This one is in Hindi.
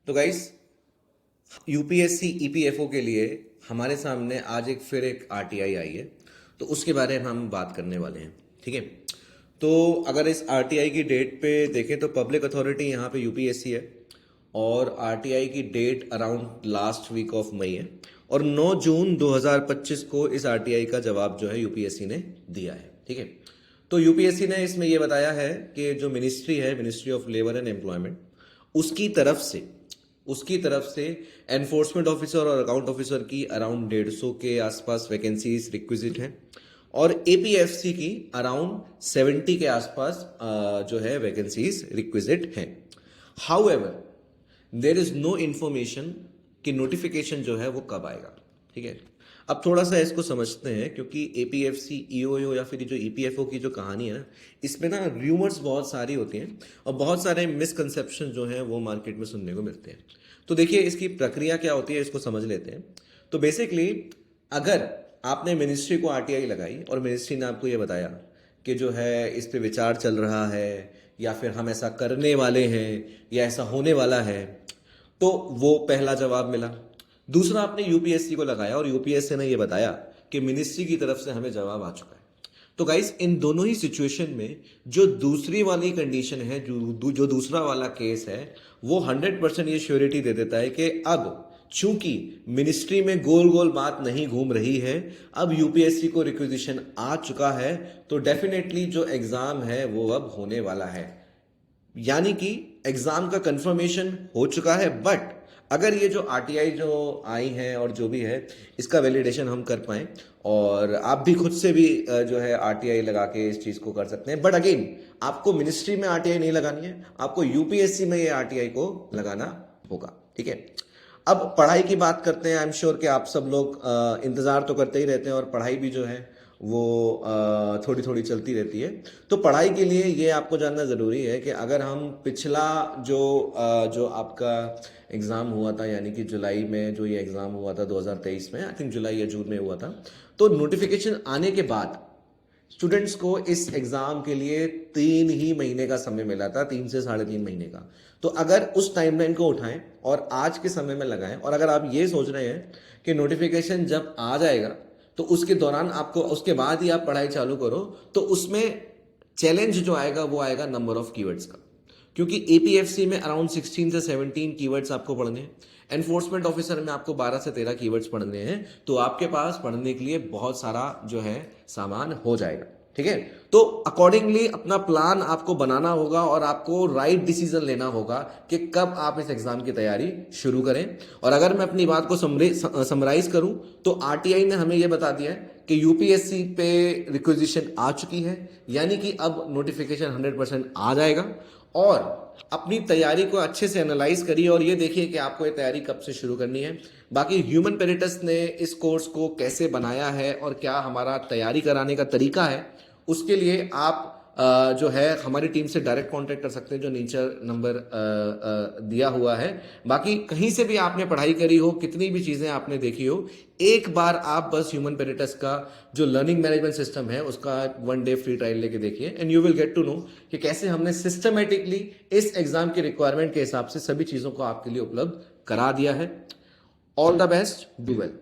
तो गाइस, यूपीएससी ईपीएफओ के लिए हमारे सामने आज एक आरटीआई आई है। तो उसके बारे में हम बात करने वाले हैं। ठीक है। तो अगर इस आरटीआई की डेट पे देखें तो पब्लिक अथॉरिटी यहाँ पे यूपीएससी है और आरटीआई की date around last week of May है और 9 जून 2025 को इस आरटीआई का जवाब जो है यूपीएससी ने दिया है। ठीक है। तो यूपीएससी ने इसमें यह बताया है कि जो मिनिस्ट्री है, ministry of labour and employment, उसकी तरफ से एनफोर्समेंट ऑफिसर और अकाउंट ऑफिसर की अराउंड 150 के आसपास वैकेंसीज रिक्विजिट हैं और एपीएफसी की अराउंड 70 के आसपास जो है वैकेंसीज रिक्विजिट हैं। However, there is no information कि नोटिफिकेशन जो है वो कब आएगा। ठीक है। अब थोड़ा सा इसको समझते हैं, क्योंकि एपीएफसी, ईओयू या फिर जो ईपीएफओ की जो कहानी है ना, इसमें ना र्यूमर्स बहुत सारी होती हैं और बहुत सारे मिसकंसेप्शन जो हैं वो मार्केट में सुनने को मिलते हैं। तो देखिए, इसकी प्रक्रिया क्या होती है, इसको समझ लेते हैं। तो बेसिकली अगर आपने मिनिस्ट्री को आरटीआई लगाई और मिनिस्ट्री ने आपको ये बताया कि जो है इस पे विचार चल रहा है या फिर हम ऐसा करने वाले हैं या ऐसा होने वाला है, तो वो पहला जवाब मिला। दूसरा, आपने यूपीएससी को लगाया और यूपीएससी ने ये बताया कि मिनिस्ट्री की तरफ से हमें जवाब आ चुका है। तो गाइस, इन दोनों ही सिचुएशन में जो दूसरी वाली कंडीशन है, जो दूसरा वाला केस है, वो 100% ये श्योरिटी दे देता है कि अब चूंकि मिनिस्ट्री में गोल गोल बात नहीं घूम रही है, अब यूपीएससी को रिक्विजिशन आ चुका है, तो डेफिनेटली जो एग्जाम है वो अब होने वाला है। यानी कि एग्जाम का कंफर्मेशन हो चुका है। बट अगर ये जो आरटीआई जो आई है और जो भी है, इसका वैलिडेशन हम कर पाएं, और आप भी खुद से भी जो है आरटीआई लगा के इस चीज को कर सकते हैं। बट अगेन, आपको मिनिस्ट्री में आरटीआई नहीं लगानी है, आपको यूपीएससी में ये आरटीआई को लगाना होगा। ठीक है। अब पढ़ाई की बात करते हैं। आई एम श्योर कि आप सब लोग इंतजार तो करते ही रहते हैं और पढ़ाई भी जो है वो थोड़ी थोड़ी चलती रहती है। तो पढ़ाई के लिए ये आपको जानना ज़रूरी है कि अगर हम पिछला जो आपका एग्ज़ाम हुआ था, यानी कि जुलाई में जो ये एग्ज़ाम हुआ था 2023 में, आई थिंक जुलाई या जून में हुआ था, तो नोटिफिकेशन आने के बाद स्टूडेंट्स को इस एग्जाम के लिए 3 ही महीने का समय मिला था, 3 से 3.5 महीने का। तो अगर उस टाइमलाइन को उठाएं और आज के समय में लगाएं, और अगर आप ये सोच रहे हैं कि नोटिफिकेशन जब आ जाएगा तो उसके दौरान आपको, उसके बाद ही आप पढ़ाई चालू करो, तो उसमें चैलेंज जो आएगा वो आएगा नंबर ऑफ कीवर्ड्स का। क्योंकि एपीएफसी में अराउंड 16 से 17 कीवर्ड्स आपको पढ़ने हैं, एनफोर्समेंट ऑफिसर में आपको 12 से 13 कीवर्ड्स पढ़ने हैं। तो आपके पास पढ़ने के लिए बहुत सारा जो है सामान हो जाएगा। ठीक है। तो अकॉर्डिंगली अपना प्लान आपको बनाना होगा और आपको राइट डिसीजन लेना होगा कि कब आप इस एग्जाम की तैयारी शुरू करें। और अगर मैं अपनी बात को समराइज करूं तो आरटीआई ने हमें यह बता दिया है कि यूपीएससी पे रिक्विजिशन आ चुकी है, यानी कि अब नोटिफिकेशन 100% आ जाएगा। और अपनी तैयारी को अच्छे से एनालाइज करिए और ये देखिए कि आपको ये तैयारी कब से शुरू करनी है। बाकी ह्यूमन पेरिटस ने इस कोर्स को कैसे बनाया है और क्या हमारा तैयारी कराने का तरीका है, उसके लिए आप जो है हमारी टीम से डायरेक्ट कांटेक्ट कर सकते हैं, जो नीचे नंबर दिया हुआ है। बाकी कहीं से भी आपने पढ़ाई करी हो, कितनी भी चीज़ें आपने देखी हो, एक बार आप बस ह्यूमन पेरिटस का जो लर्निंग मैनेजमेंट सिस्टम है उसका 1 डे फ्री ट्रायल लेके देखिए, and you will get to know कि कैसे हमने सिस्टमेटिकली इस एग्जाम की रिक्वायरमेंट के हिसाब से सभी चीज़ों को आपके लिए उपलब्ध करा दिया है। All the best, do well.